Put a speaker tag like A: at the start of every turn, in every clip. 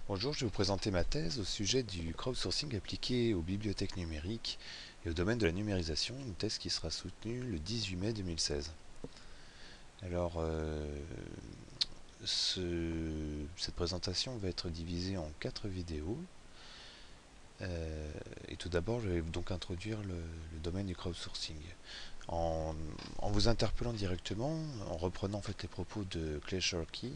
A: Bonjour, je vais vous présenter ma thèse au sujet du crowdsourcing appliqué aux bibliothèques numériques et au domaine de la numérisation, une thèse qui sera soutenue le 18 mai 2016. Alors, cette présentation va être divisée en 4 vidéos. Et tout d'abord, je vais donc introduire le domaine du crowdsourcing. En, en vous interpellant directement, en reprenant en fait les propos de Clay Shirky,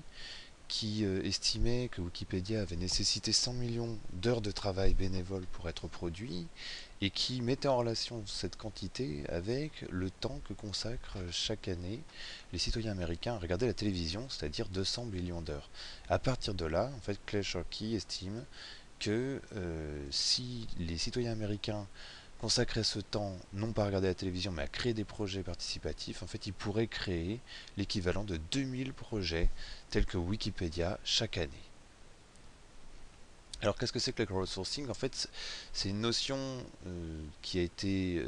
A: qui estimait que Wikipédia avait nécessité 100 millions d'heures de travail bénévole pour être produit et qui mettait en relation cette quantité avec le temps que consacrent chaque année les citoyens américains à regarder la télévision, c'est-à-dire 200 millions d'heures. À partir de là, en fait, Clay Shirky estime que si les citoyens américains consacrer ce temps non pas à regarder la télévision mais à créer des projets participatifs, en fait ils pourraient créer l'équivalent de 2000 projets tels que Wikipédia chaque année. Alors qu'est-ce que c'est que le crowdsourcing? En fait, c'est une notion qui a été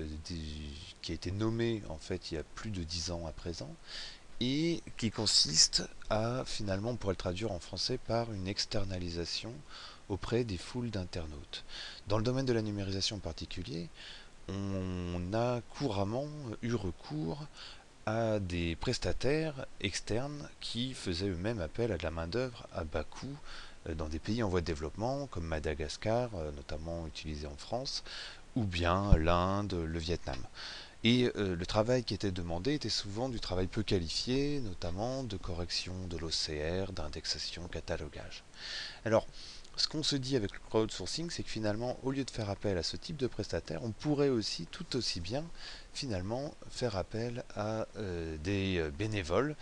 A: nommée en fait il y a plus de 10 ans à présent et qui consiste à finalement, on pourrait le traduire en français par une externalisation auprès des foules d'internautes. Dans le domaine de la numérisation en particulier, on a couramment eu recours à des prestataires externes qui faisaient eux-mêmes appel à de la main-d'œuvre à bas coût dans des pays en voie de développement comme Madagascar, notamment utilisé en France, ou bien l'Inde, le Vietnam. Et le travail qui était demandé était souvent du travail peu qualifié, notamment de correction de l'OCR, d'indexation, catalogage. Alors, ce qu'on se dit avec le crowdsourcing, c'est que finalement, au lieu de faire appel à ce type de prestataire, on pourrait aussi, tout aussi bien, finalement, faire appel à des bénévoles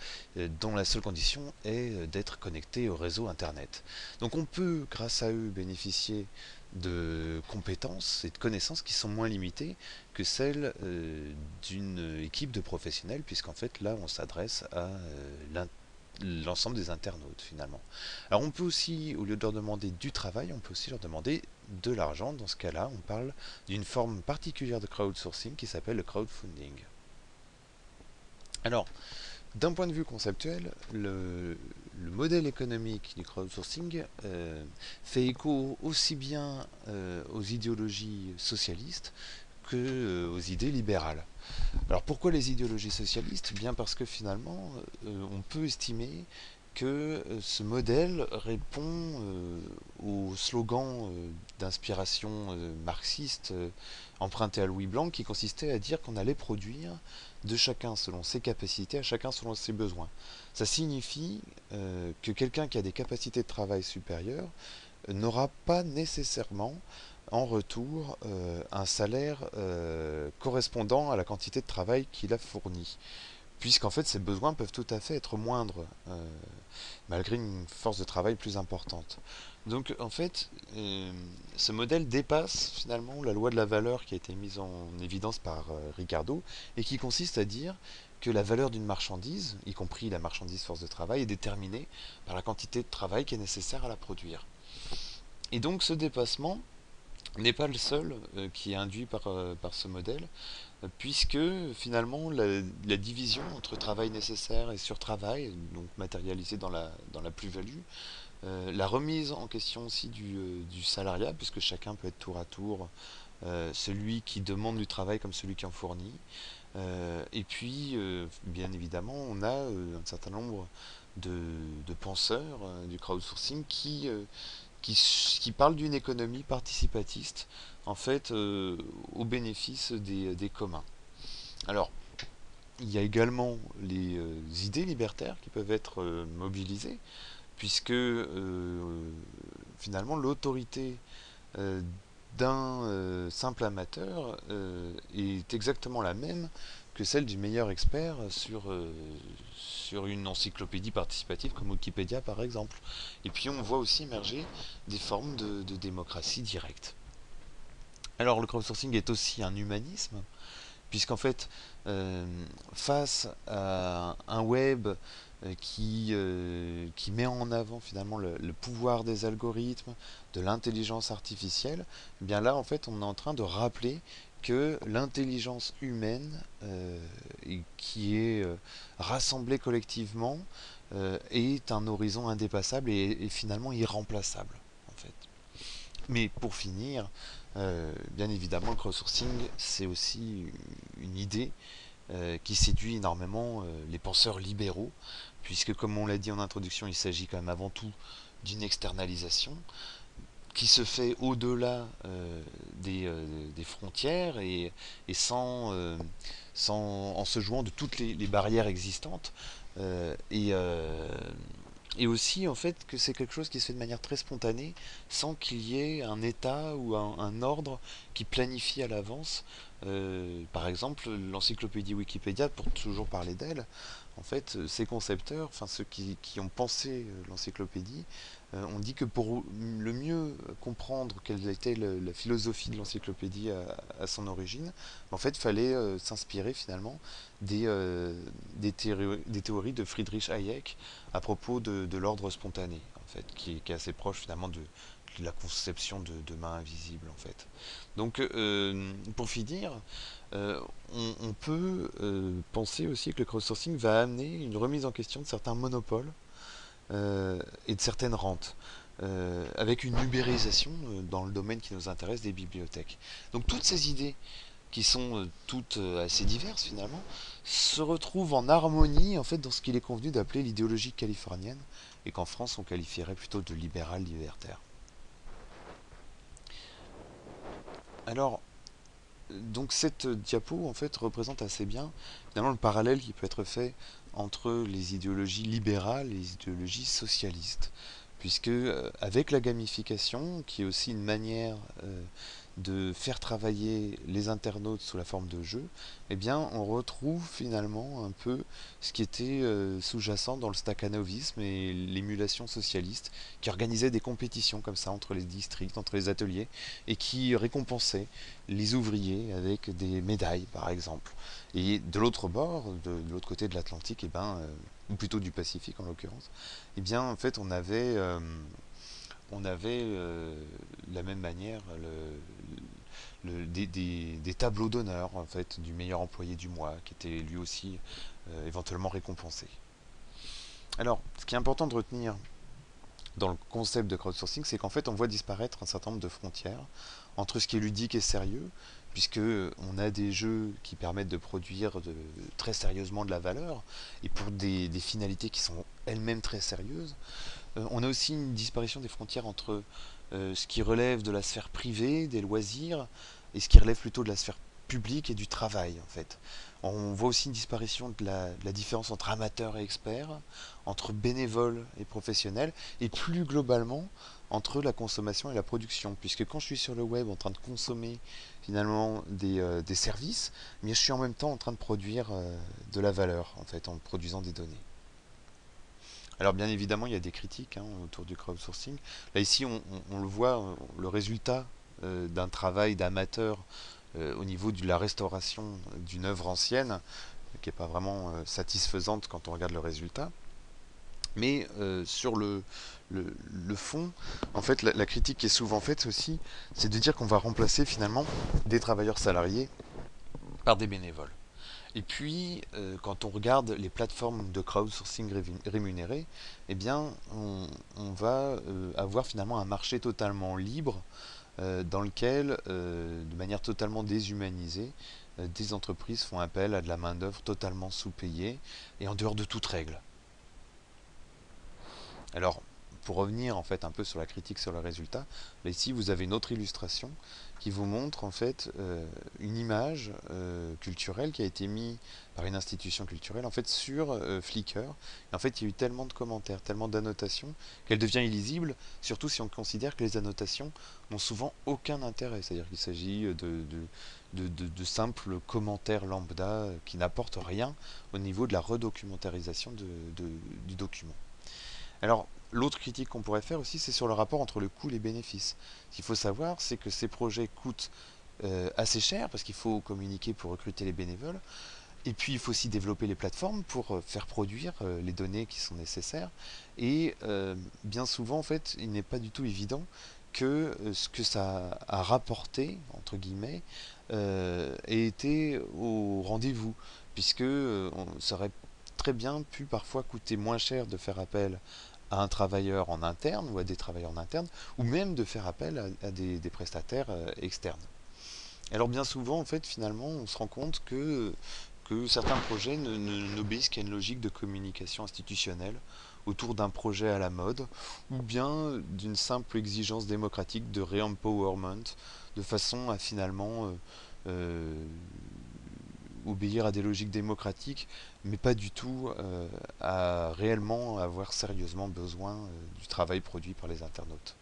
A: dont la seule condition est d'être connecté au réseau Internet. Donc on peut, grâce à eux, bénéficier de compétences et de connaissances qui sont moins limitées que celles d'une équipe de professionnels, puisqu'en fait là on s'adresse à l'ensemble des internautes finalement. Alors on peut aussi, au lieu de leur demander du travail, on peut aussi leur demander de l'argent. Dans ce cas-là, on parle d'une forme particulière de crowdsourcing qui s'appelle le crowdfunding. Alors, d'un point de vue conceptuel, le modèle économique du crowdsourcing fait écho aussi bien aux idéologies socialistes que aux idées libérales. Alors pourquoi les idéologies socialistes? Bien parce que finalement, on peut estimer que ce modèle répond au slogan d'inspiration marxiste emprunté à Louis Blanc qui consistait à dire qu'on allait produire de chacun selon ses capacités, à chacun selon ses besoins. Ça signifie que quelqu'un qui a des capacités de travail supérieures n'aura pas nécessairement en retour un salaire correspondant à la quantité de travail qu'il a fourni. Puisqu'en fait ses besoins peuvent tout à fait être moindres, malgré une force de travail plus importante. Donc en fait, ce modèle dépasse finalement la loi de la valeur qui a été mise en évidence par Ricardo, et qui consiste à dire que la valeur d'une marchandise, y compris la marchandise force de travail, est déterminée par la quantité de travail qui est nécessaire à la produire. Et donc ce dépassement n'est pas le seul qui est induit par ce modèle, puisque finalement la division entre travail nécessaire et surtravail, donc matérialisée dans la plus-value, la remise en question aussi du salariat, puisque chacun peut être tour à tour celui qui demande du travail comme celui qui en fournit. Et puis, bien évidemment, on a un certain nombre de penseurs du crowdsourcing qui parle d'une économie participatiste, en fait, au bénéfice des communs. Alors, il y a également les idées libertaires qui peuvent être mobilisées, puisque finalement l'autorité euh, d'un simple amateur est exactement la même que celle du meilleur expert sur une encyclopédie participative comme Wikipédia par exemple. Et puis on voit aussi émerger des formes de démocratie directe. Alors le crowdsourcing est aussi un humanisme, puisqu'en fait, euh, face à un web qui met en avant finalement le pouvoir des algorithmes, de l'intelligence artificielle, eh bien là en fait on est en train de rappeler que l'intelligence humaine qui est rassemblée collectivement est un horizon indépassable et finalement irremplaçable. fait. Mais pour finir, bien évidemment, le crowdsourcing, c'est aussi une idée qui séduit énormément les penseurs libéraux, puisque comme on l'a dit en introduction, il s'agit quand même avant tout d'une externalisation qui se fait au-delà des frontières et en se jouant de toutes les barrières existantes. Euh, et, euh, et aussi en fait que c'est quelque chose qui se fait de manière très spontanée, sans qu'il y ait un état ou un ordre qui planifie à l'avance. Par exemple, l'encyclopédie Wikipédia, pour toujours parler d'elle, en fait, ces concepteurs, enfin ceux qui ont pensé l'encyclopédie, ont dit que pour le mieux comprendre quelle était la philosophie de l'encyclopédie à son origine, en fait, il fallait s'inspirer finalement des théories de Friedrich Hayek à propos de l'ordre spontané, en fait, qui est assez proche finalement de la conception de main invisible, en fait. Donc, pour finir, euh, on peut penser aussi que le crowdsourcing va amener une remise en question de certains monopoles et de certaines rentes. Avec une ubérisation dans le domaine qui nous intéresse des bibliothèques. Donc toutes ces idées qui sont toutes assez diverses finalement, se retrouvent en harmonie en fait dans ce qu'il est convenu d'appeler l'idéologie californienne et qu'en France on qualifierait plutôt de libéral libertaire. Alors donc cette diapo en fait représente assez bien finalement le parallèle qui peut être fait entre les idéologies libérales et les idéologies socialistes, puisque avec la gamification, qui est aussi une manière de faire travailler les internautes sous la forme de jeu, eh bien on retrouve finalement un peu ce qui était sous-jacent dans le stakhanovisme et l'émulation socialiste, qui organisait des compétitions comme ça entre les districts, entre les ateliers, et qui récompensait les ouvriers avec des médailles par exemple. Et de l'autre bord, de l'autre côté de l'Atlantique, ou plutôt du Pacifique en l'occurrence, eh bien en fait on avait de la même manière des tableaux d'honneur en fait du meilleur employé du mois qui était lui aussi éventuellement récompensé. Alors, ce qui est important de retenir dans le concept de crowdsourcing, c'est qu'en fait on voit disparaître un certain nombre de frontières entre ce qui est ludique et sérieux, puisque on a des jeux qui permettent de produire très sérieusement de la valeur et pour des finalités qui sont elles-mêmes très sérieuses. On a aussi une disparition des frontières entre ce qui relève de la sphère privée, des loisirs, et ce qui relève plutôt de la sphère publique et du travail, en fait. On voit aussi une disparition de la différence entre amateurs et experts, entre bénévoles et professionnels, et plus globalement entre la consommation et la production. Puisque quand je suis sur le web en train de consommer finalement des services, mais je suis en même temps en train de produire de la valeur, en fait, en produisant des données. Alors bien évidemment, il y a des critiques autour du crowdsourcing. Là ici, on le voit, le résultat d'un travail d'amateur au niveau de la restauration d'une œuvre ancienne, qui n'est pas vraiment satisfaisante quand on regarde le résultat. Mais sur le fond, en fait, la critique qui est souvent faite aussi, c'est de dire qu'on va remplacer finalement des travailleurs salariés par des bénévoles. Et puis, quand on regarde les plateformes de crowdsourcing rémunérées, eh bien, on va avoir finalement un marché totalement libre dans lequel, de manière totalement déshumanisée, des entreprises font appel à de la main-d'œuvre totalement sous-payée et en dehors de toute règle. Alors, pour revenir en fait un peu sur la critique sur le résultat, là ici vous avez une autre illustration qui vous montre en fait une image culturelle qui a été mise par une institution culturelle en fait sur Flickr. Et en fait, il y a eu tellement de commentaires, tellement d'annotations qu'elle devient illisible, surtout si on considère que les annotations n'ont souvent aucun intérêt. C'est-à-dire qu'il s'agit de simples commentaires lambda qui n'apportent rien au niveau de la redocumentarisation du document. Alors, l'autre critique qu'on pourrait faire aussi, c'est sur le rapport entre le coût et les bénéfices. Ce qu'il faut savoir, c'est que ces projets coûtent assez cher parce qu'il faut communiquer pour recruter les bénévoles. Et puis, il faut aussi développer les plateformes pour faire produire les données qui sont nécessaires. Et bien souvent, en fait, il n'est pas du tout évident que ce que ça a rapporté, entre guillemets, ait été au rendez-vous. Puisque ça aurait très bien pu parfois coûter moins cher de faire appel à un travailleur en interne ou à des travailleurs en interne, ou même de faire appel à des prestataires externes. Alors bien souvent, en fait, finalement, on se rend compte que certains projets n'obéissent qu'à une logique de communication institutionnelle autour d'un projet à la mode, ou bien d'une simple exigence démocratique de re-empowerment, de façon à finalement obéir à des logiques démocratiques, mais pas du tout à réellement avoir sérieusement besoin du travail produit par les internautes.